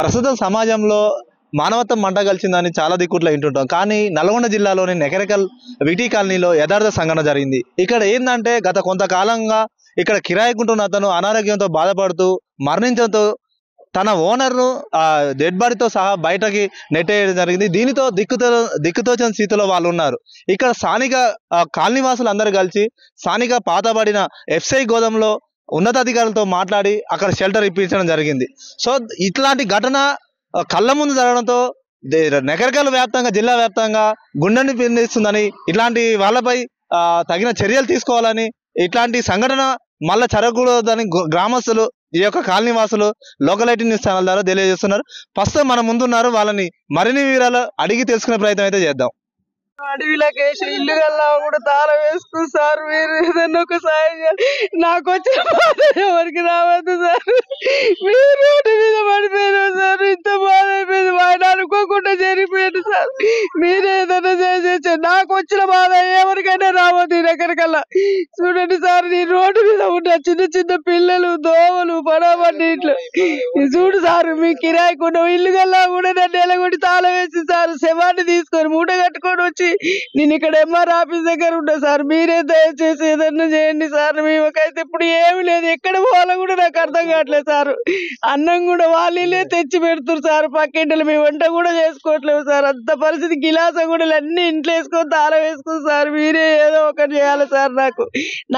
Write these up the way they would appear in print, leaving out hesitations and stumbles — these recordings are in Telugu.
ప్రస్తుతం సమాజంలో మానవత్వం మంట కలిసిందని చాలా దిక్కుట్లో వింటుంటాం. కానీ నల్గొండ జిల్లాలోని నెకరికల్ విటి కాలనీలో యథార్థ సంఘటన జరిగింది. ఇక్కడ ఏందంటే గత కొంతకాలంగా ఇక్కడ కిరాయికుంటున్న అతను అనారోగ్యంతో బాధపడుతూ మరణించడంతో తన ఓనర్ను డెడ్ బాడీతో సహా బయటకి నెట్టేయడం జరిగింది. దీనితో దిక్కుతోచని స్థితిలో వాళ్ళు ఉన్నారు. ఇక్కడ స్థానిక కాలనీవాసులు అందరూ కలిసి స్థానిక పాతబడిన ఎఫ్సై గోదాంలో ఉన్నతాధికారులతో మాట్లాడి అక్కడ షెల్టర్ ఇప్పించడం జరిగింది. సో ఇట్లాంటి ఘటన కళ్ళ ముందు జరగడంతో నెకరికల్ వ్యాప్తంగా జిల్లా వ్యాప్తంగా గుండెని పిండిస్తుందని, ఇట్లాంటి వాళ్ళపై తగిన చర్యలు తీసుకోవాలని, ఇట్లాంటి సంఘటన మళ్ళా జరగకూడదని గ్రామస్తులు, ఈ యొక్క కాలనీవాసులు లోకలైటీ న్యూస్ ఛానల్ ద్వారా తెలియజేస్తున్నారు. ప్రస్తుతం మన ముందున్నారు. వాళ్ళని మరిన్ని వివరాలు అడిగి తెలుసుకునే ప్రయత్నం అయితే చేద్దాం. అడవిలోకేసి ఇల్లు కల్లా కూడా తాళం వేసుకుని సార్, మీరు ఏదన్నా ఒక సాయం చేయాలి. నాకు వచ్చిన బాధ ఎవరికి రావద్దు సార్. మీరు రోడ్డు మీద పడిపోయారు సార్, ఇంత బాధ అయిపోయింది. ఆయన అనుకోకుండా జరిగిపోయాడు సార్. మీరు ఏదైనా చేసేసి నాకు వచ్చిన బాధ ఎవరికైనా రావద్దు. ఎక్కడికల్లా చూడండి సార్, నేను రోడ్డు మీద ఉంటా, చిన్న చిన్న పిల్లలు, దోమలు, పడవండి ఇంట్లో చూడు సార్. మీ కిరాయికుండా ఇల్లు కల్లా కూడా నన్ను ఎలగొట్టి తాళం వేసి సార్, శవాన్ని తీసుకొని మూట కట్టుకొని వచ్చి నేను ఇక్కడ ఎంఆర్ ఆఫీస్ దగ్గర ఉంటా సార్. మీరే దయచేసి ఏదన్నా చేయండి సార్. మేమకైతే ఇప్పుడు ఏమి లేదు, ఎక్కడ పోవాలో కూడా నాకు అర్థం కావట్లేదు సార్. అన్నం కూడా వాళ్ళే తెచ్చి పెడుతున్నారు సార్ పక్కింటలు. మేము వంట కూడా చేసుకోవట్లేదు సార్. అంత పరిస్థితి. గిలాస కూడా అన్ని ఇంట్లో వేసుకొని తాళం వేసుకుని సార్. మీరే ఏదో ఒకటి చేయాలి సార్.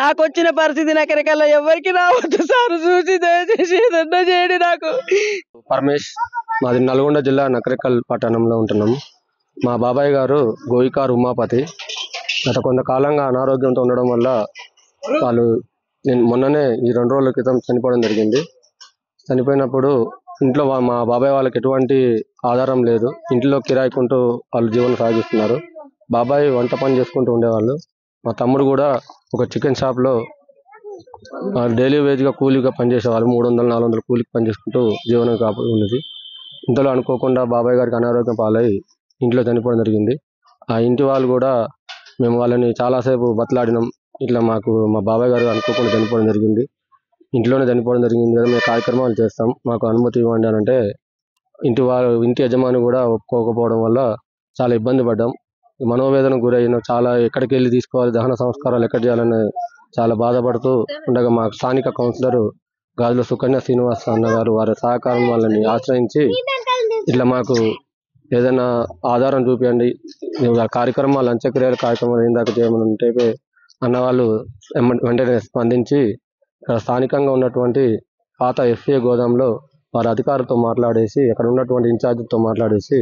నాకు వచ్చిన పరిస్థితి నకరికల్లా ఎవరికి రావద్దు సార్. చూసి దయచేసి ఏదన్నా చేయండి. నాకు పరమేష్, మాది నల్గొండ జిల్లా నకరికల్ పట్టణంలో ఉంటున్నాము. మా బాబాయ్ గారు గోయికారు ఉమాపతి గత కొంతకాలంగా అనారోగ్యంతో ఉండడం వల్ల వాళ్ళు మొన్ననే ఈ 2 రోజుల క్రితం చనిపోవడం జరిగింది. చనిపోయినప్పుడు ఇంట్లో మా బాబాయ్ వాళ్ళకి ఎటువంటి ఆధారం లేదు. ఇంట్లో కిరాయికుంటూ వాళ్ళు జీవనం సాగిస్తున్నారు. బాబాయ్ వంట పని చేసుకుంటూ ఉండేవాళ్ళు. మా తమ్ముడు కూడా ఒక చికెన్ షాప్లో డైలీ వేజ్గా కూలీగా పనిచేసేవాళ్ళు. 300-400 కూలీకి పనిచేసుకుంటూ జీవనం కాపాడు ఉన్నది. ఇంతలో అనుకోకుండా బాబాయ్ గారికి అనారోగ్యం పాలై ఇంట్లో చనిపోవడం జరిగింది. ఆ ఇంటి వాళ్ళు కూడా మేము వాళ్ళని చాలాసేపు బతలాడినాం. ఇట్లా మా బాబాయ్ గారు అనుకోకుండా చనిపోవడం జరిగింది, ఇంట్లోనే చనిపోవడం జరిగింది కదా, మేము కార్యక్రమాలు చేస్తాం, మాకు అనుమతి ఇవ్వండి అని అంటే ఇంటి యజమాని కూడా ఒప్పుకోకపోవడం వల్ల చాలా ఇబ్బంది పడ్డాం. మనోవేదనకు గురైన చాలా ఎక్కడికి వెళ్ళి తీసుకోవాలి, దహన సంస్కారాలు ఎక్కడ చేయాలని చాలా బాధపడుతూ ఉండగా మా స్థానిక కౌన్సిలర్ గాజుల సుకన్య శ్రీనివాస్ అన్న గారు వారి సహకారం వాళ్ళని ఆశ్రయించి ఇట్లా మాకు ఏదైనా ఆధారం చూపించండి, కార్యక్రమాలు అంత్యక్రియల కార్యక్రమాలు ఏందాక చేయమని ఉంటే అన్నవాళ్ళు వెంటనే స్పందించి ఇక్కడ స్థానికంగా ఉన్నటువంటి పాత ఎఫ్ఏ గోదాంలో వారి అధికారులతో మాట్లాడేసి, అక్కడ ఉన్నటువంటి ఇన్ఛార్జితో మాట్లాడేసి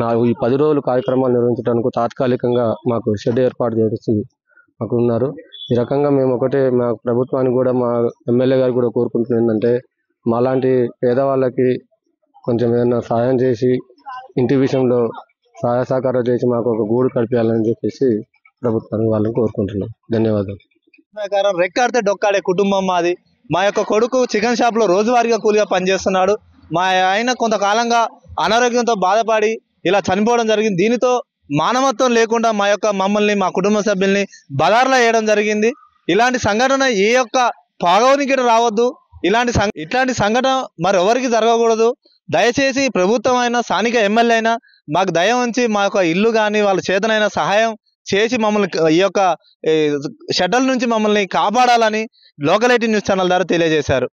నాకు ఈ 10 రోజులు కార్యక్రమాలు నిర్వహించడానికి తాత్కాలికంగా మాకు షెడ్ ఏర్పాటు చేసి మాకు ఉన్నారు. ఈ రకంగా మేము మా ప్రభుత్వానికి కూడా, మా ఎమ్మెల్యే గారు కూడా కోరుకుంటున్నది ఏంటంటే, మాలాంటి పేదవాళ్ళకి కొంచెం ఏదైనా సహాయం చేసి ఇంటి విషయంలో సహాయ సహకారాలు చేసి మాకు ఒక గూడు కల్పించాలని చెప్పేసి ప్రభుత్వాన్ని వాళ్ళని కోరుకుంటున్నాం. ధన్యవాదాలు. రెక్కాడితే డొక్కాడే కుటుంబం మాది. మా యొక్క కొడుకు చికెన్ షాప్లో రోజువారీగా కూలీగా పనిచేస్తున్నాడు. మా ఆయన కొంతకాలంగా అనారోగ్యంతో బాధపడి ఇలా చనిపోవడం జరిగింది. దీనితో మానవత్వం లేకుండా మమ్మల్ని, మా కుటుంబ సభ్యుల్ని బదార్లా వేయడం జరిగింది. ఇలాంటి సంఘటన ఏ యొక్క పాగవనికి రావద్దు. ఇట్లాంటి సంఘటన మరెవరికి జరగకూడదు. దయచేసి ప్రభుత్వం అయినా, స్థానిక ఎమ్మెల్యే అయినా మాకు దయ ఉంచి మా యొక్క ఇల్లు కానీ వాళ్ళ చేతనైనా సహాయం చేసి మమ్మల్ని ఈ యొక్క షటల్ నుంచి మమ్మల్ని కాపాడాలని లోకలైటీ న్యూస్ ఛానల్ ద్వారా తెలియజేశారు.